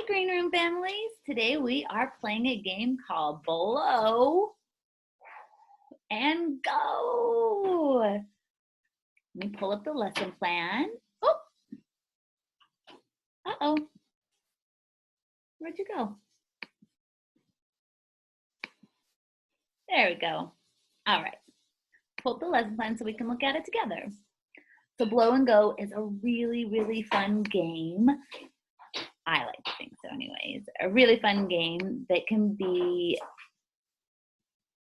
Green Room families. Today we are playing a game called Blow and Go. Let me pull up the lesson plan. Oh, uh-oh. Where'd you go? There we go. All right. Pull up the lesson plan so we can look at it together. So Blow and Go is a really fun game. I like to think so anyways. A really fun game that can be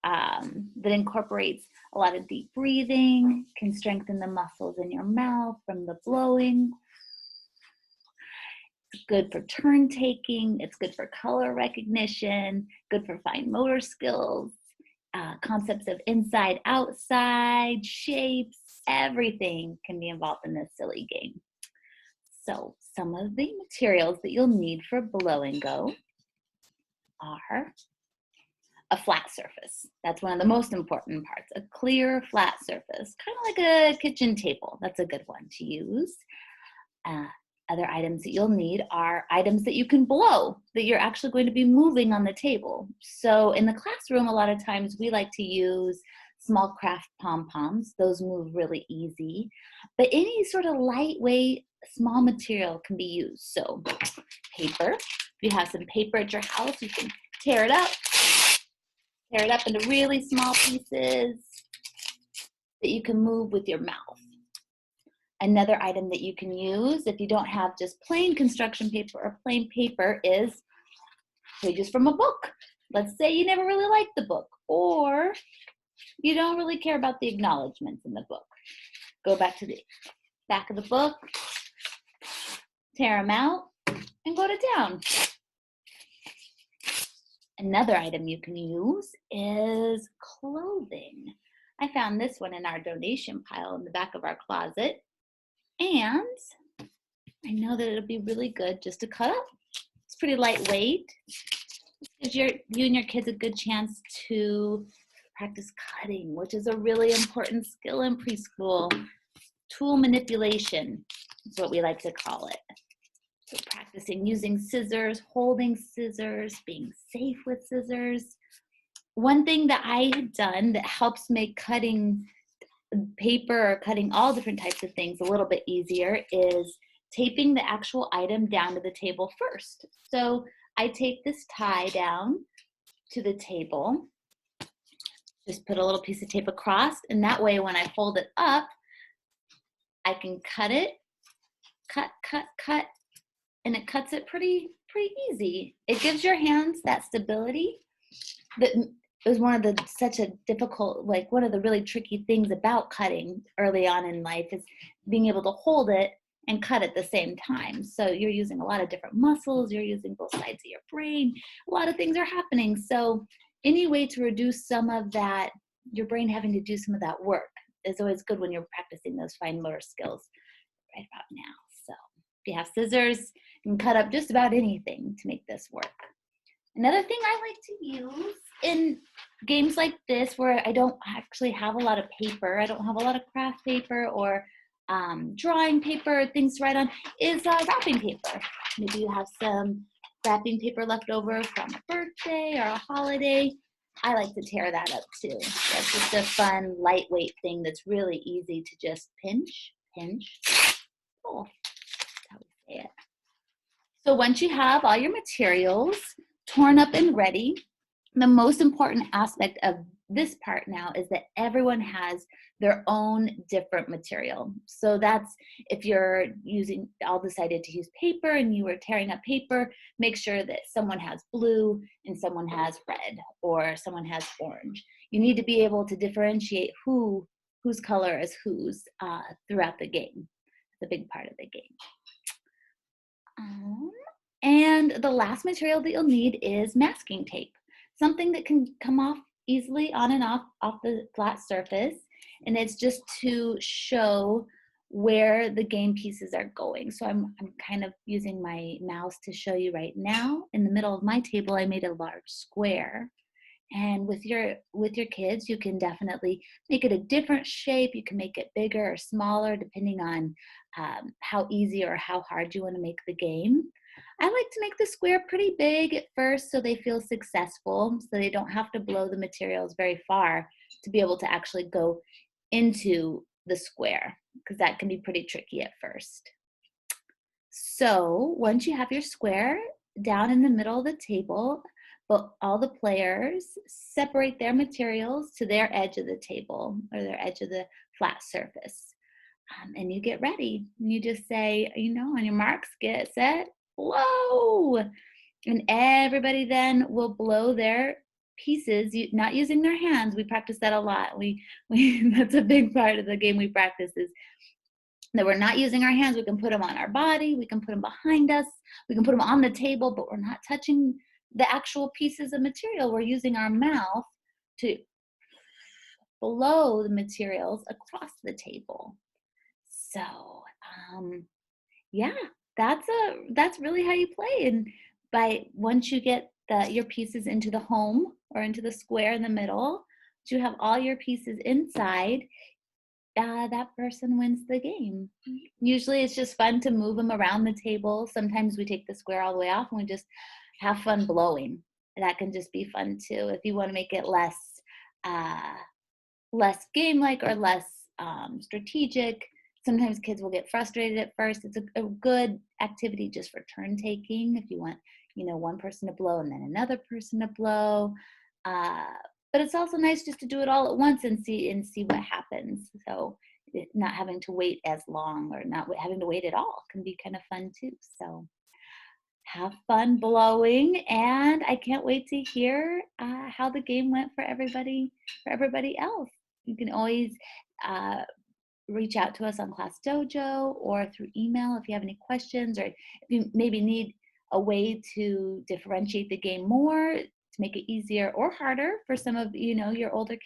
that incorporates a lot of deep breathing, can strengthen the muscles in your mouth from the blowing. It's good for turn taking, it's good for color recognition, good for fine motor skills, concepts of inside, outside, shapes, everything can be involved in this silly game. So some of the materials that you'll need for Blow and Go are a flat surface. That's one of the most important parts. A clear, flat surface, kind of like a kitchen table. That's a good one to use. Other items that you'll need are items that you can blow, that you're actually going to be moving on the table. So in the classroom, a lot of times we like to use small craft pom-poms. Those move really easy. But any sort of lightweight, small material can be used. So paper, if you have some paper at your house, you can tear it up into really small pieces that you can move with your mouth. Another item that you can use if you don't have just plain construction paper or plain paper is pages from a book. Let's say you never really liked the book, or you don't really care about the acknowledgments in the book. Go back to the back of the book, tear them out, and go to town. Another item you can use is clothing. I found this one in our donation pile in the back of our closet. And I know that it'll be really good just to cut up. It's pretty lightweight. It gives you and your kids a good chance to practice cutting, which is a really important skill in preschool. Tool manipulation is what we like to call it. So practicing using scissors, holding scissors, being safe with scissors. One thing that I had done that helps make cutting paper or cutting all different types of things a little bit easier is taping the actual item down to the table first. So I tape this tie down to the table, just put a little piece of tape across, and that way when I fold it up, I can cut it, cut, and it cuts it pretty easy. It gives your hands that stability that was one of the really tricky things about cutting early on in life is being able to hold it and cut at the same time. So you're using a lot of different muscles, you're using both sides of your brain, a lot of things are happening. So any way to reduce some of that, your brain having to do some of that work is always good when you're practicing those fine motor skills right about now. So if you have scissors, you can cut up just about anything to make this work. Another thing I like to use in games like this where I don't actually have a lot of paper, I don't have a lot of craft paper or drawing paper, things to write on, is wrapping paper. Maybe you have some wrapping paper left over from a birthday or a holiday. I like to tear that up too. That's just a fun, lightweight thing that's really easy to just pinch. Oh, that's how we say it. So once you have all your materials torn up and ready, the most important aspect of this part now is that everyone has their own different material. So that's, if you're all decided to use paper and you were tearing up paper, make sure that someone has blue and someone has red or someone has orange. You need to be able to differentiate whose color is whose throughout the game. It's a big part of the game. And the last material that you'll need is masking tape. Something that can come off easily on and off the flat surface, and it's just to show where the game pieces are going. So I'm kind of using my mouse to show you right now. In the middle of my table, I made a large square, and with your kids, you can definitely make it a different shape. You can make it bigger or smaller depending on how easy or how hard you want to make the game. I like to make the square pretty big at first so they feel successful, so they don't have to blow the materials very far to be able to actually go into the square, because that can be pretty tricky at first. So once you have your square down in the middle of the table, but all the players separate their materials to their edge of the table or their edge of the flat surface. And you get ready. You just say, on your marks, get set, blow. And everybody then will blow their pieces, not using their hands. We practice that a lot. We that's a big part of the game we practice is that we're not using our hands. We can put them on our body, we can put them behind us, we can put them on the table, but we're not touching the actual pieces of material. We're using our mouth to blow the materials across the table. So, yeah, that's really how you play. And by once you get your pieces into the home or into the square in the middle, you have all your pieces inside, that person wins the game. Usually it's just fun to move them around the table. Sometimes we take the square all the way off and we just have fun blowing. That can just be fun too. If you want to make it uh, less game-like or less strategic, sometimes kids will get frustrated at first. It's a good activity just for turn taking. If you want, one person to blow and then another person to blow. Uh, but it's also nice just to do it all at once and see what happens. So not having to wait as long or not having to wait at all can be kind of fun too. So have fun blowing, and I can't wait to hear how the game went for everybody else. You can always uh, reach out to us on Class Dojo or through email if you have any questions, or if you maybe need a way to differentiate the game more to make it easier or harder for some of your older kids.